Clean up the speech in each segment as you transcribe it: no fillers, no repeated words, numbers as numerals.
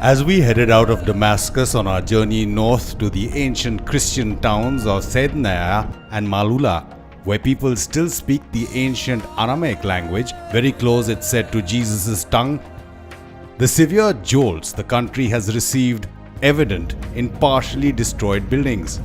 As we headed out of Damascus on our journey north to the ancient Christian towns of Sednaya and Malula, where people still speak the ancient Aramaic language, very close it's said to Jesus' tongue, the severe jolts the country has received evident in partially destroyed buildings.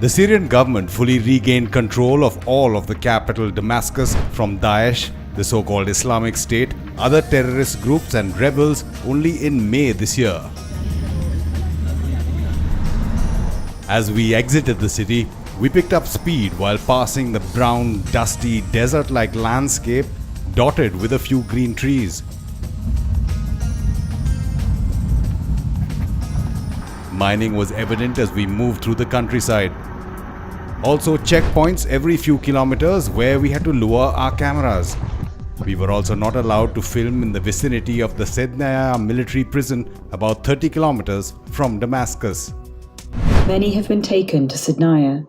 The Syrian government fully regained control of all of the capital Damascus from Daesh, the so-called Islamic State, other terrorist groups and rebels only in May this year. As we exited the city, we picked up speed while passing the brown, dusty, desert-like landscape dotted with a few green trees. Mining was evident as we moved through the countryside. Also checkpoints every few kilometers where we had to lower our cameras. We were also not allowed to film in the vicinity of the Sednaya military prison about 30 kilometers from Damascus. Many have been taken to Sednaya,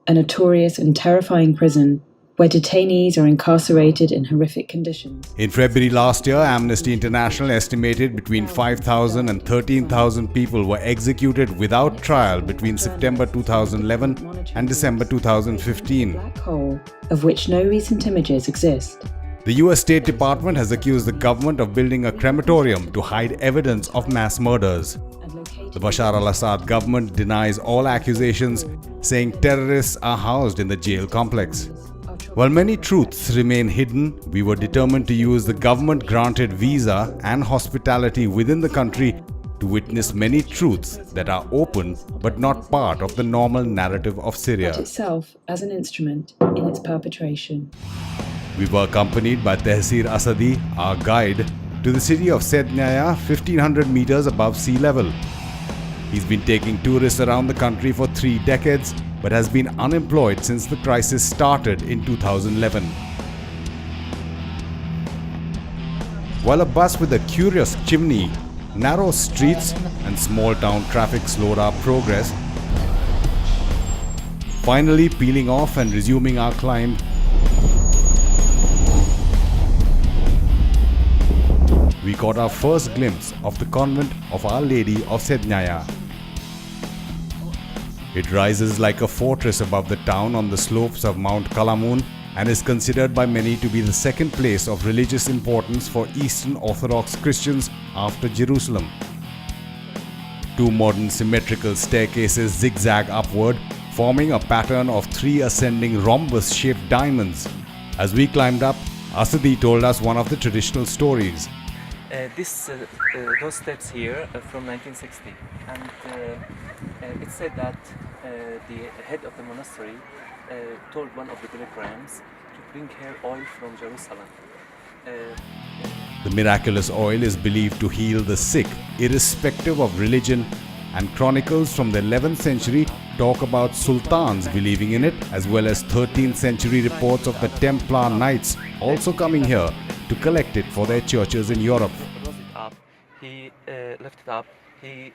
a notorious and terrifying prison where detainees are incarcerated in horrific conditions. In February last year, Amnesty International estimated between 5,000 and 13,000 people were executed without trial between September 2011 and December 2015. Black hole of which no recent images exist. The US State Department has accused the government of building a crematorium to hide evidence of mass murders. The Bashar al-Assad government denies all accusations, saying terrorists are housed in the jail complex. While many truths remain hidden, we were determined to use the government-granted visa and hospitality within the country to witness many truths that are open but not part of the normal narrative of Syria. Itself as an instrument in its perpetration. We were accompanied by Tehsir Asadi, our guide, to the city of Sednaya, 1500 meters above sea level. He's been taking tourists around the country for 3 decades, but has been unemployed since the crisis started in 2011. While a bus with a curious chimney, narrow streets and small town traffic slowed our progress, finally peeling off and resuming our climb, we caught our first glimpse of the convent of Our Lady of Sednaya. It rises like a fortress above the town on the slopes of Mount Kalamun and is considered by many to be the second place of religious importance for Eastern Orthodox Christians after Jerusalem. 2 modern symmetrical staircases zigzag upward, forming a pattern of 3 ascending rhombus-shaped diamonds. As we climbed up, Asadi told us one of the traditional stories. Those steps here are from 1960, and it's said that the head of the monastery told one of the pilgrims to bring her oil from Jerusalem. The miraculous oil is believed to heal the sick, irrespective of religion, and chronicles from the 11th century talk about sultans believing in it, as well as 13th century reports of the Templar Knights also coming here to collect it for their churches in Europe. He left it up. He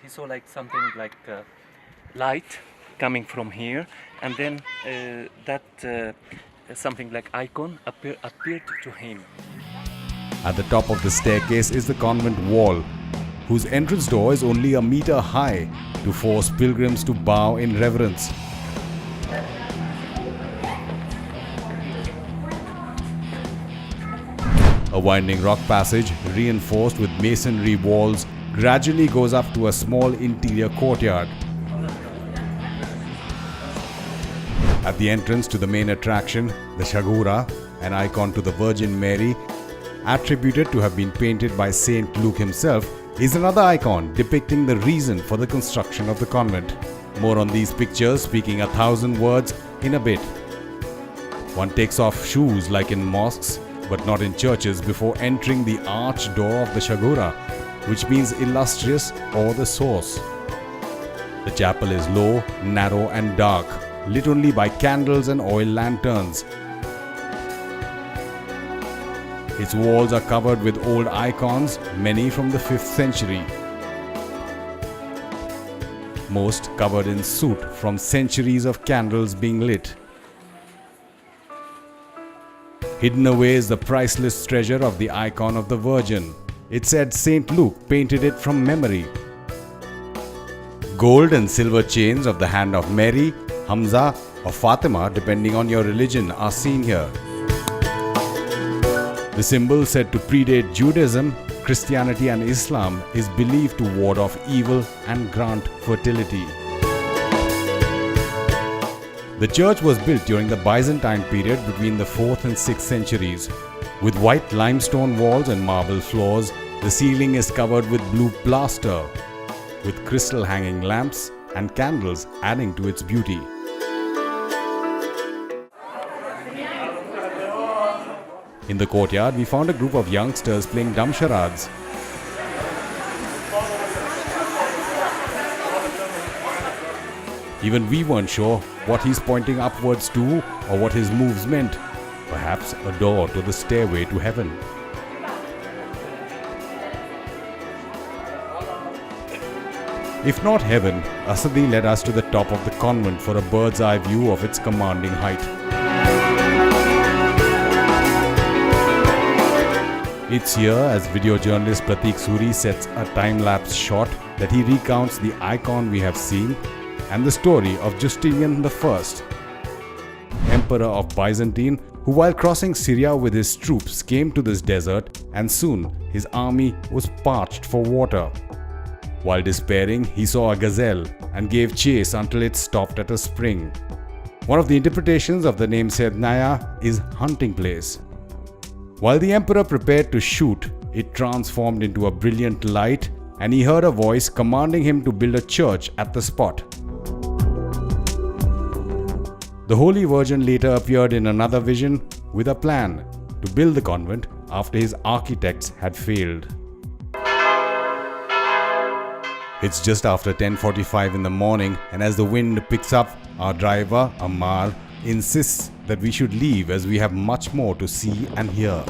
saw like something like light coming from here, and then something like icon appeared to him. At the top of the staircase is the convent wall, whose entrance door is only a meter high to force pilgrims to bow in reverence. A winding rock passage, reinforced with masonry walls, gradually goes up to a small interior courtyard. At the entrance to the main attraction, the Shagura, an icon to the Virgin Mary, attributed to have been painted by Saint Luke himself, is another icon depicting the reason for the construction of the convent. More on these pictures, speaking 1,000 words in a bit. One takes off shoes like in mosques, but not in churches, before entering the arched door of the Shagura, which means illustrious or the source. The chapel is low, narrow and dark, lit only by candles and oil lanterns. Its walls are covered with old icons, many from the 5th century. Most covered in soot from centuries of candles being lit. Hidden away is the priceless treasure of the icon of the Virgin. It said St. Luke painted it from memory. Gold and silver chains of the hand of Mary, Hamza, or Fatima, depending on your religion, are seen here. The symbol, said to predate Judaism, Christianity and Islam, is believed to ward off evil and grant fertility. The church was built during the Byzantine period between the 4th and 6th centuries. With white limestone walls and marble floors, the ceiling is covered with blue plaster, with crystal hanging lamps and candles adding to its beauty. In the courtyard, we found a group of youngsters playing damsharads. Even we weren't sure what he's pointing upwards to or what his moves meant. Perhaps a door to the stairway to heaven. If not heaven, Asadi led us to the top of the convent for a bird's eye view of its commanding height. It's here, as video journalist Pratik Suri sets a time-lapse shot, that he recounts the icon we have seen and the story of Justinian I, Emperor of Byzantine, who while crossing Syria with his troops came to this desert, and soon his army was parched for water. While despairing, he saw a gazelle and gave chase until it stopped at a spring. One of the interpretations of the name Sednaya is hunting place. While the emperor prepared to shoot, it transformed into a brilliant light, and he heard a voice commanding him to build a church at the spot. The Holy Virgin later appeared in another vision with a plan to build the convent after his architects had failed. It's just after 10:45 in the morning, and as the wind picks up, our driver, Ammar, insists that we should leave as we have much more to see and hear.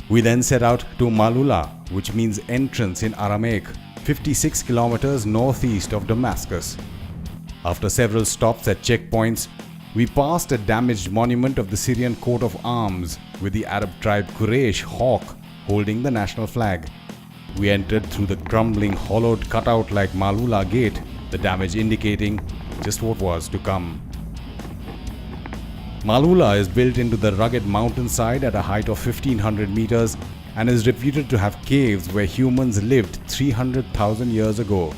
We then set out to Malula, which means entrance in Aramaic, 56 kilometers northeast of Damascus. After several stops at checkpoints, we passed a damaged monument of the Syrian coat of arms with the Arab tribe Quraysh hawk holding the national flag. We entered through the crumbling, hollowed cutout like Malula gate, the damage indicating just what was to come. Malula is built into the rugged mountainside at a height of 1500 meters and is reputed to have caves where humans lived 300,000 years ago.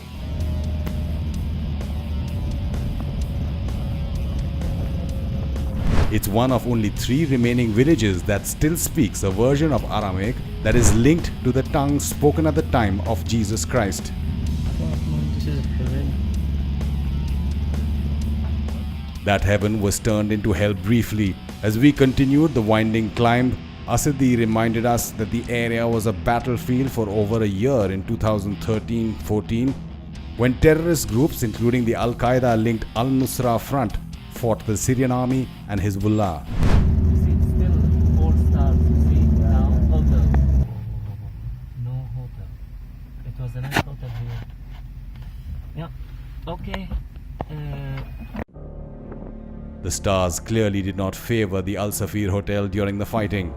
It's one of only 3 remaining villages that still speaks a version of Aramaic that is linked to the tongue spoken at the time of Jesus Christ. That heaven was turned into hell briefly. As we continued the winding climb, Asadi reminded us that the area was a battlefield for over a year in 2013-14, when terrorist groups including the Al-Qaeda linked Al-Nusra Front fought the Syrian army and Hezbollah. It's still 4 stars. See now, hotel. No hotel. It was a nice hotel here. Yeah. Okay. The stars clearly did not favor the Al Safir Hotel during the fighting.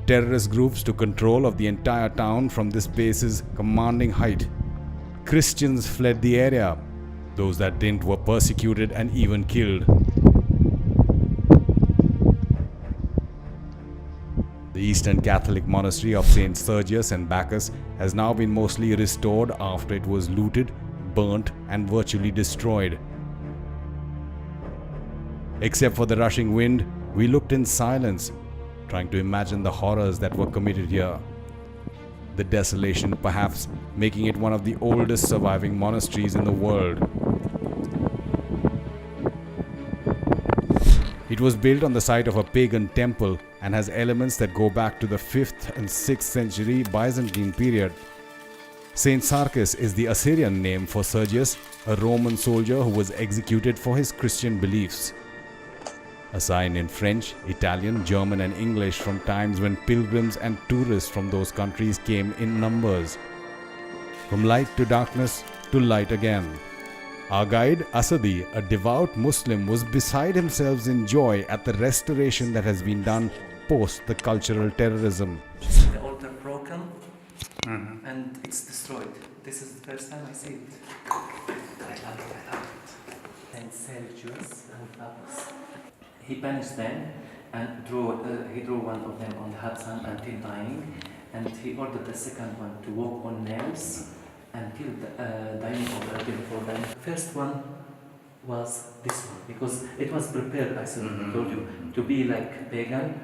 Terrorist groups took control of the entire town from this base's commanding height. Christians fled the area. Those that didn't were persecuted and even killed. The Eastern Catholic monastery of St. Sergius and Bacchus has now been mostly restored after it was looted, burnt, and virtually destroyed. Except for the rushing wind, we looked in silence, trying to imagine the horrors that were committed here. The desolation perhaps making it one of the oldest surviving monasteries in the world. It was built on the site of a pagan temple and has elements that go back to the 5th and 6th century Byzantine period. Saint Sarkis is the Assyrian name for Sergius, a Roman soldier who was executed for his Christian beliefs. A sign in French, Italian, German and English from times when pilgrims and tourists from those countries came in numbers. From light to darkness to light again. Our guide Asadi, a devout Muslim, was beside himself in joy at the restoration that has been done post the cultural terrorism. The altar broken and it's destroyed. This is the first time I see it. I love it. And Sergius and Papas. He banished them and he drew one of them on the hot sun until dying, and he ordered the second one to walk on nails until dying for them. First one was this one because it was prepared, I told you, to be like pagan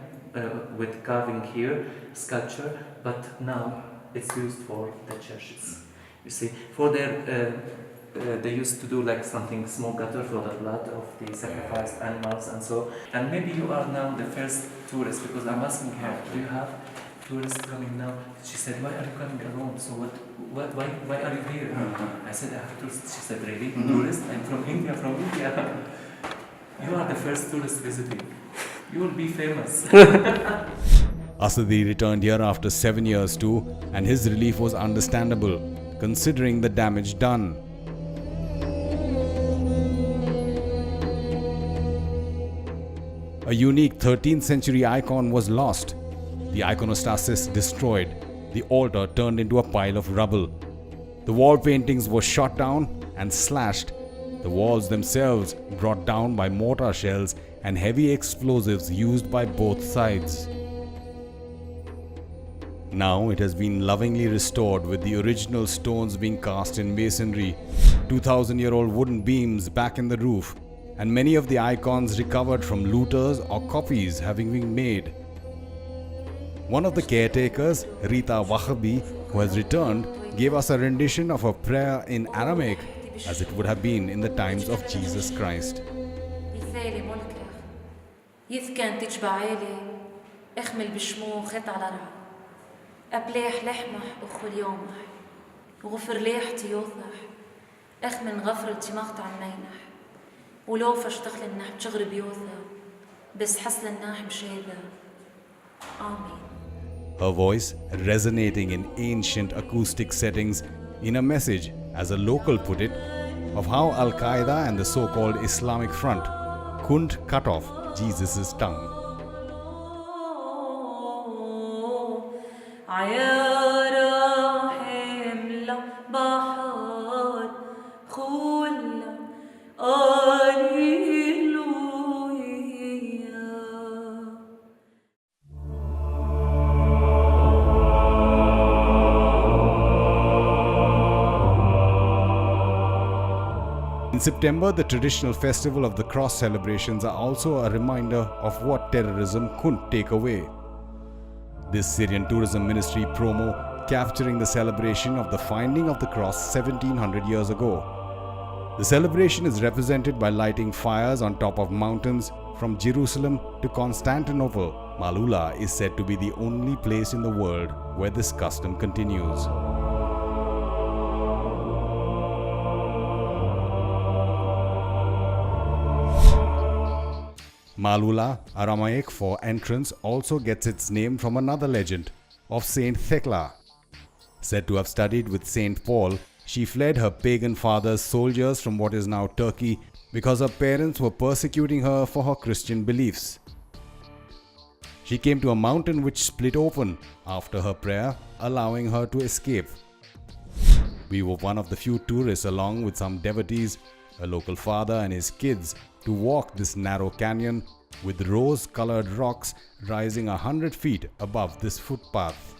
with carving here, sculpture, but now it's used for the churches. You see, for their they used to do like something small gutter for the blood of the sacrificed animals and so. And maybe you are now the first tourist because I'm asking her, do you have tourists coming now? She said, why are you coming alone? So why are you here? I said, I have tourists. She said, really? Tourist? I'm from India, You are the first tourist visiting. You will be famous. Asadi returned here after 7 years too, and his relief was understandable, considering the damage done. A unique 13th century icon was lost, the iconostasis destroyed, the altar turned into a pile of rubble. The wall paintings were shot down and slashed, the walls themselves brought down by mortar shells and heavy explosives used by both sides. Now it has been lovingly restored with the original stones being cast in masonry, 2,000-year-old wooden beams back in the roof, and many of the icons recovered from looters or copies having been made. One of the caretakers, Rita Wahabi, who has returned, gave us a rendition of a prayer in Aramaic as it would have been in the times of Jesus Christ. يثكن تجبع عيلي اخمل بشمو خط على رع أبليح لحمح أخو اليومح وغفر ليحتي يوضح اخمن غفرتي مقطع مينح ولو فشتخل النح بتغرب يوثا بس حصل الناح مشيدا آمين. Her voice resonating in ancient acoustic settings in a message, as a local put it, of how Al-Qaeda and the so-called Islamic Front couldn't cut off Jesus' tongue. In September, the traditional festival of the cross celebrations are also a reminder of what terrorism couldn't take away. This Syrian Tourism Ministry promo capturing the celebration of the finding of the cross 1700 years ago. The celebration is represented by lighting fires on top of mountains from Jerusalem to Constantinople. Malula is said to be the only place in the world where this custom continues. Malula, Aramaic for entrance, also gets its name from another legend of Saint Thecla. Said to have studied with Saint Paul, she fled her pagan father's soldiers from what is now Turkey because her parents were persecuting her for her Christian beliefs. She came to a mountain which split open after her prayer, allowing her to escape. We were one of the few tourists along with some devotees, a local father and his kids, to walk this narrow canyon with rose-colored rocks rising 100 feet above this footpath.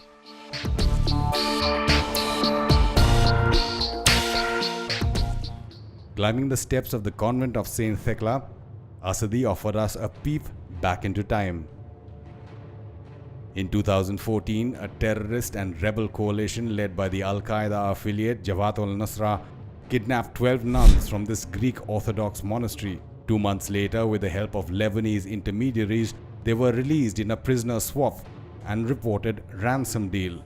Climbing the steps of the convent of Saint Thecla, Asadi offered us a peep back into time. In 2014, a terrorist and rebel coalition led by the Al-Qaeda affiliate Jabhat al-Nusra kidnapped 12 nuns from this Greek Orthodox monastery. 2 months later, with the help of Lebanese intermediaries, they were released in a prisoner swap and reported ransom deal.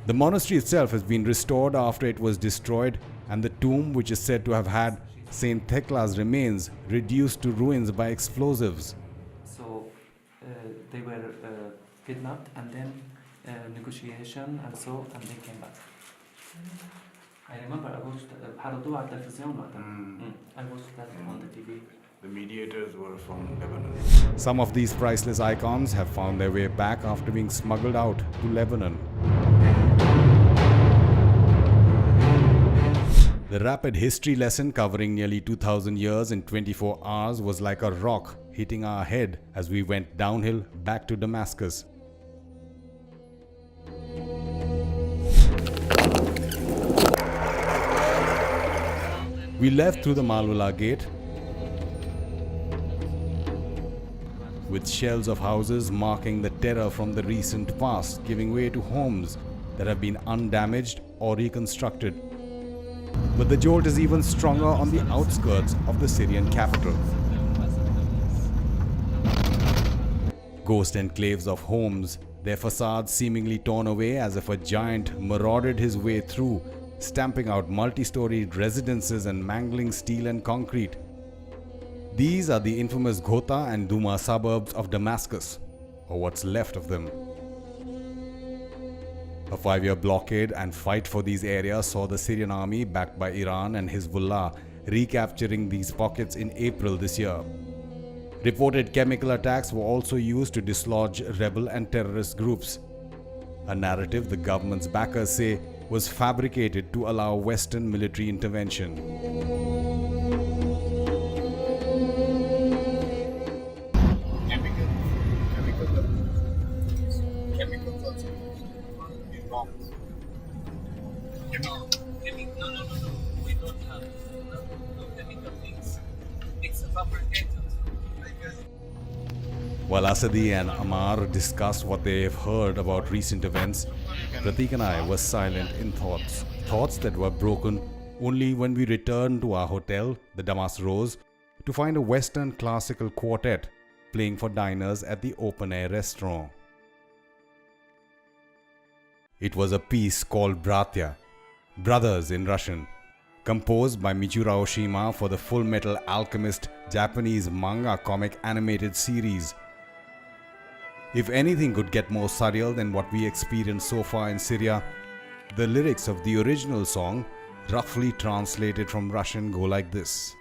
The monastery itself has been restored after it was destroyed, and the tomb, which is said to have had Saint Thecla's remains, reduced to ruins by explosives. So they were kidnapped and then negotiation and they came back. I remember I watched حرضوه على التلفزيون وقتها. I watched that on the TV. The mediators were from Lebanon. Some of these priceless icons have found their way back after being smuggled out to Lebanon. The rapid history lesson covering nearly 2,000 years in 24 hours was like a rock hitting our head as we went downhill back to Damascus. We left through the Malwala gate with shells of houses marking the terror from the recent past, giving way to homes that have been undamaged or reconstructed. But the jolt is even stronger on the outskirts of the Syrian capital. Ghost enclaves of homes, their facades seemingly torn away as if a giant marauded his way through, stamping out multi-storied residences and mangling steel and concrete. These are the infamous Ghouta and Douma suburbs of Damascus, or what's left of them. A 5-year blockade and fight for these areas saw the Syrian army, backed by Iran and Hezbollah, recapturing these pockets in April this year. Reported chemical attacks were also used to dislodge rebel and terrorist groups. A narrative the government's backers say was fabricated to allow Western military intervention. We don't have no chemical things. It's a fabricated. While Asadi and Ammar discussed what they've heard about recent events, Pratik and I were silent in thoughts that were broken only when we returned to our hotel, the Damas Rose, to find a Western classical quartet playing for diners at the open-air restaurant. It was a piece called Bratya, Brothers in Russian, composed by Michiro Oshima for the Full Metal Alchemist Japanese manga comic animated series. If anything could get more surreal than what we experienced so far in Syria, the lyrics of the original song, roughly translated from Russian, go like this.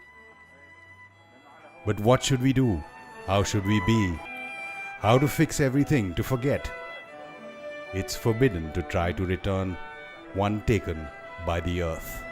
But what should we do? How should we be? How to fix everything to forget? It's forbidden to try to return one taken by the earth.